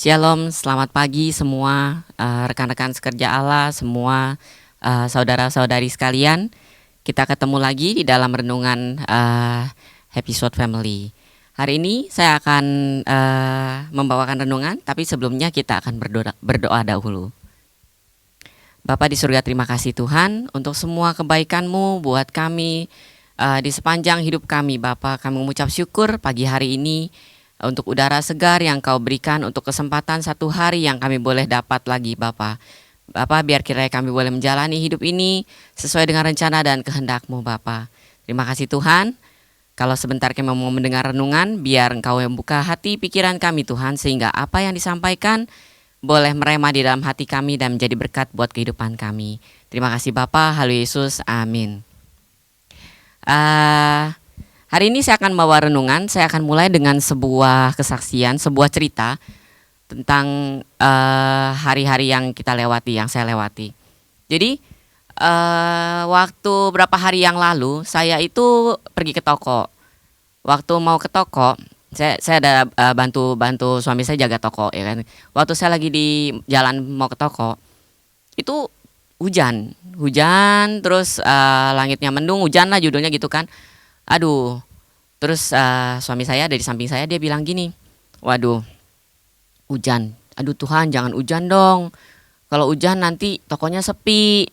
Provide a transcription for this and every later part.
Shalom, selamat pagi semua rekan-rekan sekerja Allah, semua saudara-saudari sekalian. Kita ketemu lagi di dalam renungan episode family. Hari ini saya akan membawakan renungan, tapi sebelumnya kita akan berdoa dahulu. Bapa di surga, terima kasih Tuhan untuk semua kebaikan-Mu buat kami di sepanjang hidup kami. Bapa, kami mengucap syukur pagi hari ini untuk udara segar yang Kau berikan, untuk kesempatan satu hari yang kami boleh dapat lagi Bapa. Bapa, biar kiranya kami boleh menjalani hidup ini sesuai dengan rencana dan kehendak-Mu Bapa. Terima kasih Tuhan. Kalau sebentar kami mau mendengar renungan, biar Engkau yang buka hati pikiran kami Tuhan, sehingga apa yang disampaikan boleh merema di dalam hati kami dan menjadi berkat buat kehidupan kami. Terima kasih Bapa, haleluya Yesus, amin. Hari ini saya akan bawa renungan. Saya akan mulai dengan sebuah kesaksian, sebuah cerita tentang hari-hari yang kita lewati, yang saya lewati. Jadi waktu berapa hari yang lalu saya itu pergi ke toko. Waktu mau ke toko, saya ada bantu suami saya jaga toko, ya kan. Waktu saya lagi di jalan mau ke toko, itu hujan terus langitnya mendung, hujan lah judulnya gitu kan. Aduh, terus suami saya ada di samping saya, dia bilang gini, waduh, hujan, aduh Tuhan jangan hujan dong. Kalau hujan nanti tokonya sepi,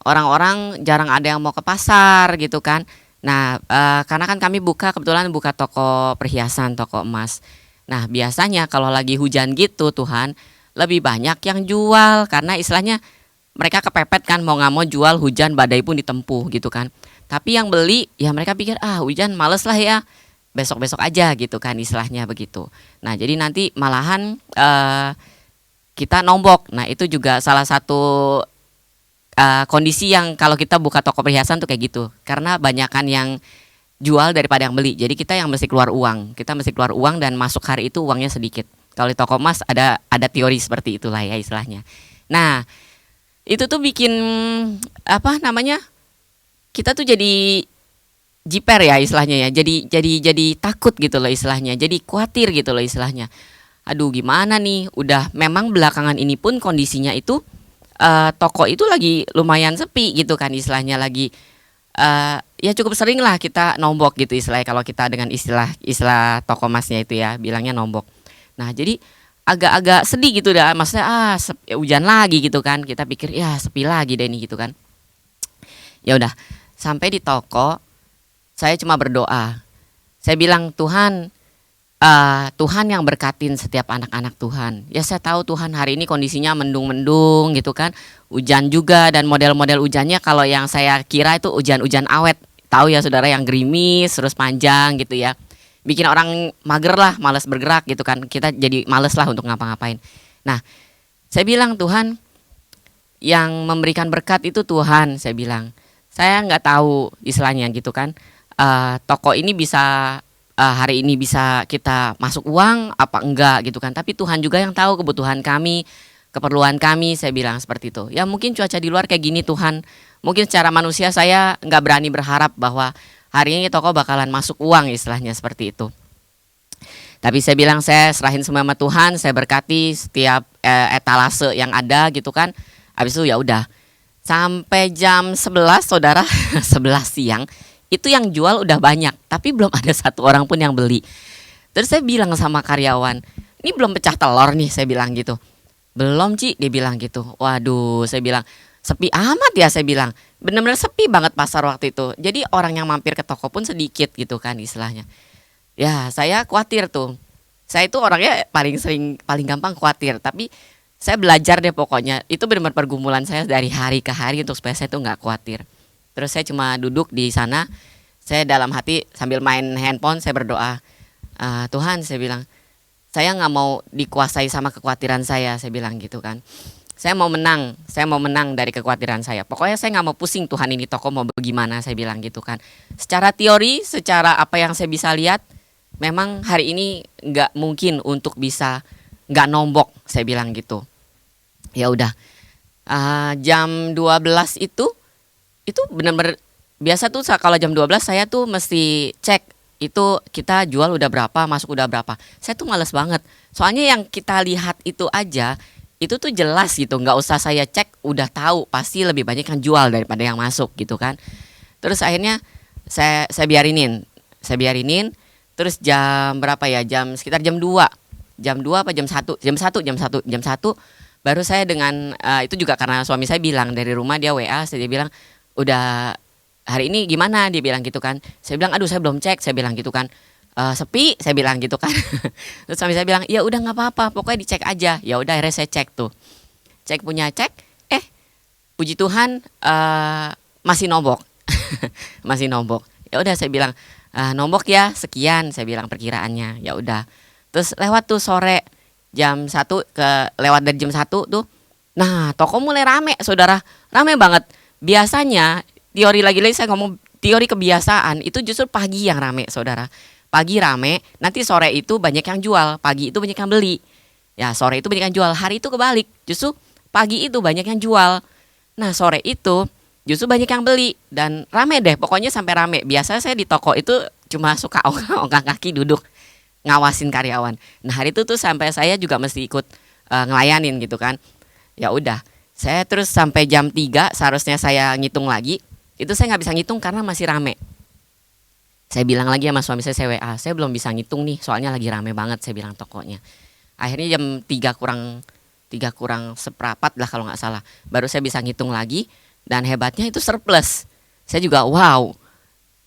orang-orang jarang ada yang mau ke pasar gitu kan. Nah, karena kan kami kebetulan buka toko perhiasan, toko emas. Nah, biasanya kalau lagi hujan gitu Tuhan, lebih banyak yang jual, karena istilahnya mereka kepepet kan, mau nggak mau jual, hujan badai pun ditempuh gitu kan. Tapi yang beli ya mereka pikir hujan males lah ya, besok-besok aja gitu kan, istilahnya begitu. Nah, jadi nanti malahan kita nombok. Nah, itu juga salah satu kondisi yang kalau kita buka toko perhiasan tuh kayak gitu, karena banyakan yang jual daripada yang beli. Jadi kita yang mesti keluar uang, dan masuk hari itu uangnya sedikit. Kalau di toko emas ada teori seperti itulah ya istilahnya. Nah, itu tuh bikin kita tuh jadi jiper ya istilahnya ya, jadi takut gitu loh istilahnya, jadi khawatir gitu loh istilahnya. Aduh gimana nih, udah memang belakangan ini pun kondisinya itu toko itu lagi lumayan sepi gitu kan istilahnya, lagi ya cukup sering lah kita nombok gitu istilahnya, kalau kita dengan istilah toko emasnya itu ya bilangnya nombok. Nah, jadi agak-agak sedih gitu dah, maksudnya hujan lagi gitu kan, kita pikir ya sepi lagi deh ini gitu kan. Ya udah, sampai di toko saya cuma berdoa. Saya bilang, Tuhan, Tuhan yang berkatin setiap anak-anak Tuhan. Ya saya tahu Tuhan hari ini kondisinya mendung-mendung gitu kan, hujan juga, dan model-model hujannya kalau yang saya kira itu hujan-hujan awet. Tahu ya saudara, yang gerimis terus panjang gitu ya, bikin orang mager lah, malas bergerak gitu kan, kita jadi males lah untuk ngapa-ngapain. Nah, saya bilang, Tuhan yang memberikan berkat itu Tuhan, saya bilang. Saya nggak tahu istilahnya gitu kan, toko ini bisa hari ini bisa kita masuk uang apa enggak gitu kan, tapi Tuhan juga yang tahu kebutuhan kami, keperluan kami, saya bilang seperti itu. Ya mungkin cuaca di luar kayak gini Tuhan, mungkin secara manusia saya nggak berani berharap bahwa hari ini toko bakalan masuk uang, istilahnya seperti itu. Tapi saya bilang saya serahin semua sama Tuhan, saya berkati setiap etalase yang ada gitu kan. Habis itu ya udah, sampai jam 11 saudara, 11 siang itu yang jual udah banyak, tapi belum ada satu orang pun yang beli. Terus saya bilang sama karyawan, ini belum pecah telur nih, saya bilang gitu. Belum Ci, dia bilang gitu. Waduh, saya bilang sepi amat ya, saya bilang. Benar-benar sepi banget pasar waktu itu. Jadi orang yang mampir ke toko pun sedikit gitu kan istilahnya. Ya saya khawatir tuh. Saya itu orangnya paling gampang khawatir. Tapi saya belajar deh pokoknya. Itu benar-benar pergumulan saya dari hari ke hari untuk supaya saya tuh nggak khawatir. Terus saya cuma duduk di sana. Saya dalam hati sambil main handphone saya berdoa. Tuhan, saya bilang, saya nggak mau dikuasai sama kekhawatiran saya bilang gitu kan. Saya mau menang dari kekhawatiran saya. Pokoknya saya nggak mau pusing Tuhan, ini toko mau bagaimana, saya bilang gitu kan. Secara teori, secara apa yang saya bisa lihat, memang hari ini nggak mungkin untuk bisa nggak nombok, saya bilang gitu. Ya udah, jam 12 itu benar-benar biasa tuh kalau jam 12 saya tuh mesti cek itu kita jual udah berapa, masuk udah berapa. Saya tuh males banget. Soalnya yang kita lihat itu aja, itu tuh jelas gitu. Nggak usah saya cek, udah tahu pasti lebih banyak yang jual daripada yang masuk gitu kan. Terus akhirnya saya biarinin, saya biarinin. Terus jam berapa ya? Sekitar jam 2 apa jam 1 baru saya dengan itu juga karena suami saya bilang dari rumah dia WA, dia bilang udah hari ini gimana, dia bilang gitu kan. Saya bilang aduh saya belum cek, saya bilang gitu kan. Sepi, saya bilang gitu kan. Terus suami saya bilang ya udah nggak apa-apa, pokoknya dicek aja. Ya udah akhirnya saya cek tuh, cek, eh puji Tuhan masih nombok. Masih nombok. Ya udah saya bilang nombok ya sekian, saya bilang perkiraannya. Ya udah. Terus lewat tuh sore jam 1 lewat dari jam 1 tuh. Nah, toko mulai rame, Saudara. Rame banget. Biasanya teori lagi-lagi saya ngomong teori kebiasaan itu justru pagi yang rame, Saudara. Pagi rame, nanti sore itu banyak yang jual, pagi itu banyak yang beli. Ya, sore itu banyak yang jual. Hari itu kebalik. Justru pagi itu banyak yang jual. Nah, sore itu justru banyak yang beli dan rame deh. Pokoknya sampai rame. Biasa saya di toko itu cuma suka ongkang kaki duduk ngawasin karyawan. Nah hari itu tuh sampai saya juga mesti ikut ngelayanin gitu kan. Ya udah, saya terus sampai jam 3 seharusnya saya ngitung lagi. Itu saya nggak bisa ngitung karena masih rame. Saya bilang lagi sama suami saya WA, saya belum bisa ngitung nih, soalnya lagi rame banget, saya bilang tokonya. Akhirnya jam 3 kurang seperempat lah kalau nggak salah, baru saya bisa ngitung lagi dan hebatnya itu surplus. Saya juga wow,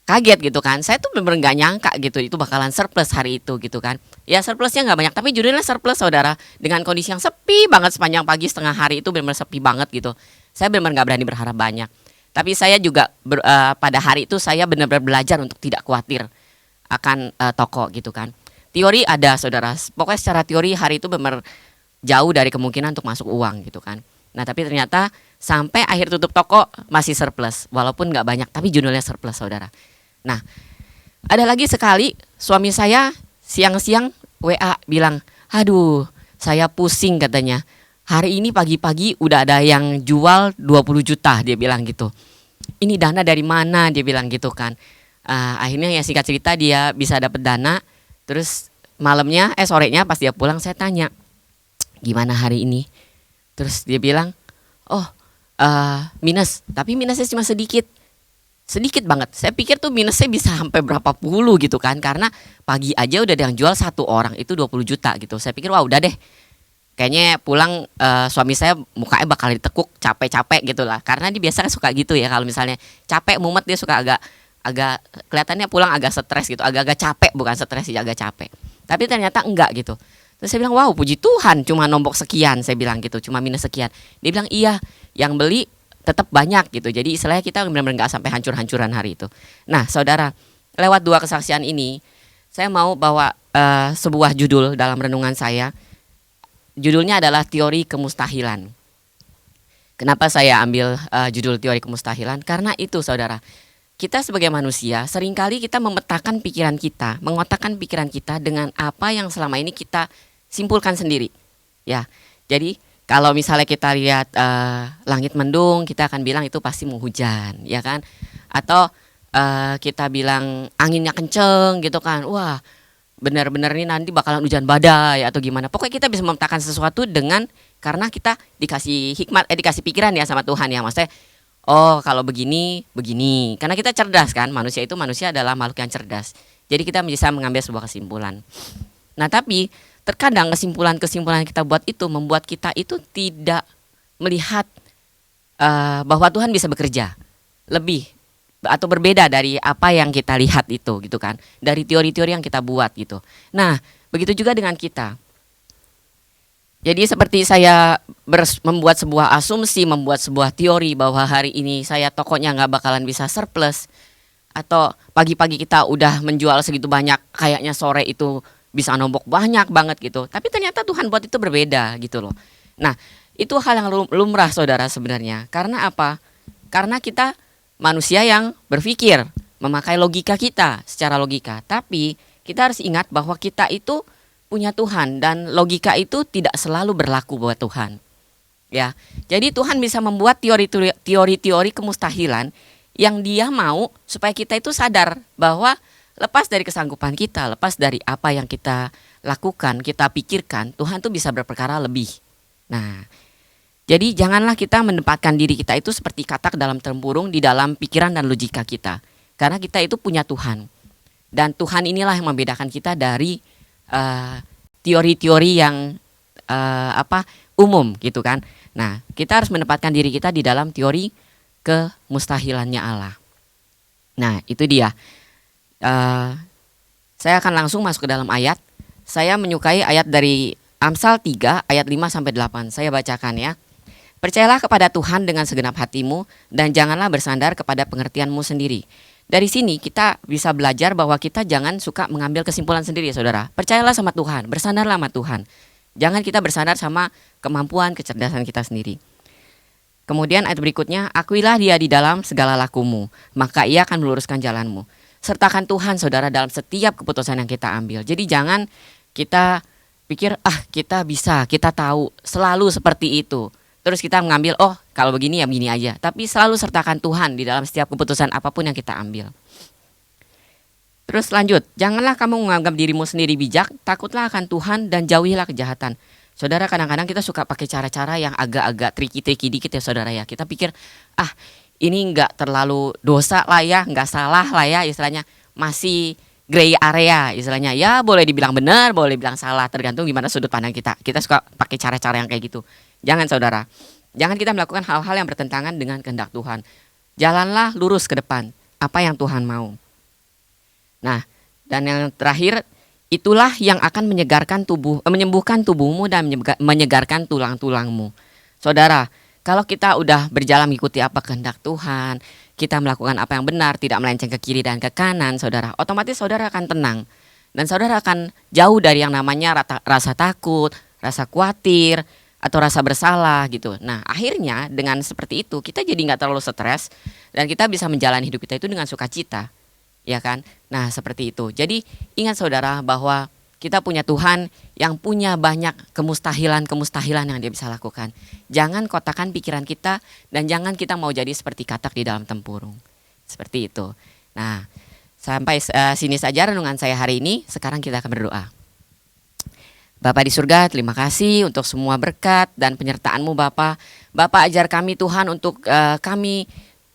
kaget gitu kan. Saya tuh bener-bener nggak nyangka gitu itu bakalan surplus hari itu gitu kan. Ya surplusnya nggak banyak tapi judulnya surplus, Saudara, dengan kondisi yang sepi banget sepanjang pagi setengah hari itu bener-bener sepi banget gitu. Saya bener-bener nggak berani berharap banyak. Tapi saya juga pada hari itu saya benar-benar belajar untuk tidak khawatir akan toko gitu kan. Teori ada, Saudara. Pokoknya secara teori hari itu benar jauh dari kemungkinan untuk masuk uang gitu kan. Nah tapi ternyata sampai akhir tutup toko masih surplus, walaupun nggak banyak tapi judulnya surplus, Saudara. Nah, ada lagi sekali suami saya siang-siang WA bilang, aduh saya pusing katanya. Hari ini pagi-pagi udah ada yang jual 20 juta, dia bilang gitu. Ini dana dari mana, dia bilang gitu kan. Akhirnya ya singkat cerita dia bisa dapat dana. Terus sorenya pas dia pulang saya tanya, gimana hari ini? Terus dia bilang, oh minus, tapi minusnya cuma sedikit banget. Saya pikir tuh minusnya bisa sampai berapa puluh gitu kan. Karena pagi aja udah ada yang jual satu orang itu 20 juta gitu. Saya pikir wah udah deh. Kayaknya pulang suami saya mukanya bakal ditekuk capek-capek gitu lah. Karena dia biasa suka gitu ya. Kalau misalnya capek mumet dia suka agak kelihatannya pulang agak stres gitu. Agak-agak capek, bukan stres sih, agak capek. Tapi ternyata enggak gitu. Terus saya bilang wow puji Tuhan cuma nombok sekian, saya bilang gitu, cuma minus sekian. Dia bilang iya yang beli tetap banyak gitu. Jadi istilahnya kita benar-benar nggak sampai hancur-hancuran hari itu. Nah, Saudara, lewat 2 kesaksian ini, saya mau bawa sebuah judul dalam renungan saya. Judulnya adalah teori kemustahilan. Kenapa saya ambil judul teori kemustahilan? Karena itu, Saudara, kita sebagai manusia seringkali kita memetakan pikiran kita, mengotakkan pikiran kita dengan apa yang selama ini kita simpulkan sendiri. Ya, jadi kalau misalnya kita lihat langit mendung, kita akan bilang itu pasti mau hujan, ya kan? Atau kita bilang anginnya kenceng gitu kan, wah benar-benar nih nanti bakalan hujan badai atau gimana. Pokoknya kita bisa memetakan sesuatu dengan karena kita dikasih hikmat, dikasih pikiran ya sama Tuhan ya, maksudnya. Oh kalau begini, begini. Karena kita cerdas kan, manusia adalah makhluk yang cerdas. Jadi kita bisa mengambil sebuah kesimpulan. Nah tapi terkadang kesimpulan-kesimpulan yang kita buat itu membuat kita itu tidak melihat bahwa Tuhan bisa bekerja lebih atau berbeda dari apa yang kita lihat itu gitu kan, dari teori-teori yang kita buat gitu. Nah begitu juga dengan kita. Jadi seperti saya membuat sebuah asumsi, membuat sebuah teori bahwa hari ini saya tokonya nggak bakalan bisa surplus, atau pagi-pagi kita udah menjual segitu banyak, kayaknya sore itu bisa nombok banyak banget gitu. Tapi ternyata Tuhan buat itu berbeda gitu loh. Nah itu hal yang lumrah, Saudara, sebenarnya. Karena apa? Karena kita manusia yang berpikir, memakai logika kita secara logika. Tapi kita harus ingat bahwa kita itu punya Tuhan dan logika itu tidak selalu berlaku buat Tuhan. Ya, jadi Tuhan bisa membuat teori-teori kemustahilan yang Dia mau supaya kita itu sadar bahwa lepas dari kesanggupan kita, lepas dari apa yang kita lakukan, kita pikirkan, Tuhan tuh bisa berperkara lebih. Nah, jadi janganlah kita menempatkan diri kita itu seperti katak dalam tempurung di dalam pikiran dan logika kita. Karena kita itu punya Tuhan. Dan Tuhan inilah yang membedakan kita dari eh, teori-teori yang umum gitu kan. Nah, kita harus menempatkan diri kita di dalam teori kemustahilannya Allah. Nah, itu dia. Eh, saya akan langsung masuk ke dalam ayat. Saya menyukai ayat dari Amsal 3 ayat 5 sampai 8. Saya bacakan ya. Percayalah kepada Tuhan dengan segenap hatimu dan janganlah bersandar kepada pengertianmu sendiri. Dari sini kita bisa belajar bahwa kita jangan suka mengambil kesimpulan sendiri ya saudara. Percayalah sama Tuhan, bersandarlah sama Tuhan. Jangan kita bersandar sama kemampuan, kecerdasan kita sendiri. Kemudian ayat berikutnya, akuilah dia di dalam segala lakumu, maka ia akan meluruskan jalanmu. Sertakan Tuhan saudara dalam setiap keputusan yang kita ambil. Jadi jangan kita pikir, kita bisa, kita tahu, selalu seperti itu. Terus kita mengambil, kalau begini ya begini aja. Tapi selalu sertakan Tuhan di dalam setiap keputusan apapun yang kita ambil. Terus lanjut, janganlah kamu menganggap dirimu sendiri bijak, takutlah akan Tuhan dan jauhilah kejahatan. Saudara, kadang-kadang kita suka pakai cara-cara yang agak-agak tricky-tricky dikit ya saudara ya. Kita pikir, ini nggak terlalu dosa lah ya, nggak salah lah ya istilahnya. Masih gray area istilahnya. Ya boleh dibilang benar, boleh dibilang salah, tergantung gimana sudut pandang kita. Kita suka pakai cara-cara yang kayak gitu. Jangan saudara, jangan kita melakukan hal-hal yang bertentangan dengan kehendak Tuhan. Jalanlah lurus ke depan, apa yang Tuhan mau. Nah, dan yang terakhir, itulah yang akan menyembuhkan tubuhmu dan menyegarkan tulang-tulangmu. Saudara, kalau kita udah berjalan mengikuti apa kehendak Tuhan, kita melakukan apa yang benar, tidak melenceng ke kiri dan ke kanan, saudara, otomatis saudara akan tenang. Dan saudara akan jauh dari yang namanya rasa takut, rasa khawatir, atau rasa bersalah gitu. Nah, akhirnya dengan seperti itu kita jadi nggak terlalu stres dan kita bisa menjalani hidup kita itu dengan sukacita, ya kan? Nah, seperti itu. Jadi ingat saudara bahwa kita punya Tuhan yang punya banyak kemustahilan yang Dia bisa lakukan. Jangan kotakan pikiran kita dan jangan kita mau jadi seperti katak di dalam tempurung. Seperti itu. Nah, sampai sini saja renungan saya hari ini. Sekarang kita akan berdoa. Bapa di surga, terima kasih untuk semua berkat dan penyertaan-Mu Bapa. Bapa ajar kami Tuhan untuk kami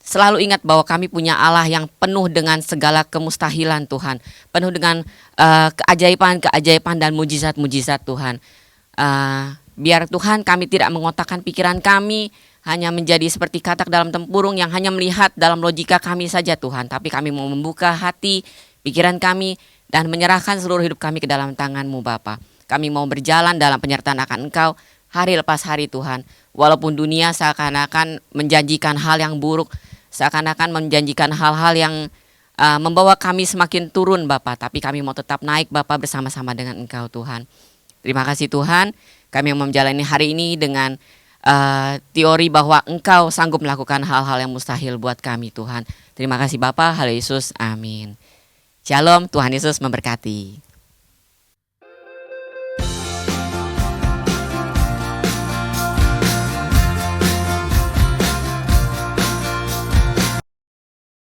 selalu ingat bahwa kami punya Allah yang penuh dengan segala kemustahilan Tuhan. Penuh dengan keajaiban-keajaiban dan mujizat-mujizat Tuhan. Biar Tuhan kami tidak mengotakkan pikiran kami hanya menjadi seperti katak dalam tempurung yang hanya melihat dalam logika kami saja Tuhan. Tapi kami mau membuka hati, pikiran kami dan menyerahkan seluruh hidup kami ke dalam tangan-Mu Bapa. Kami mau berjalan dalam penyertaan akan Engkau hari lepas hari Tuhan. Walaupun dunia seakan-akan menjanjikan hal yang buruk, seakan-akan menjanjikan hal-hal yang membawa kami semakin turun Bapa. Tapi kami mau tetap naik Bapa bersama-sama dengan Engkau Tuhan. Terima kasih Tuhan, kami mau menjalani hari ini dengan teori bahwa Engkau sanggup melakukan hal-hal yang mustahil buat kami Tuhan. Terima kasih Bapa, haleluya Yesus, amin. Shalom, Tuhan Yesus memberkati.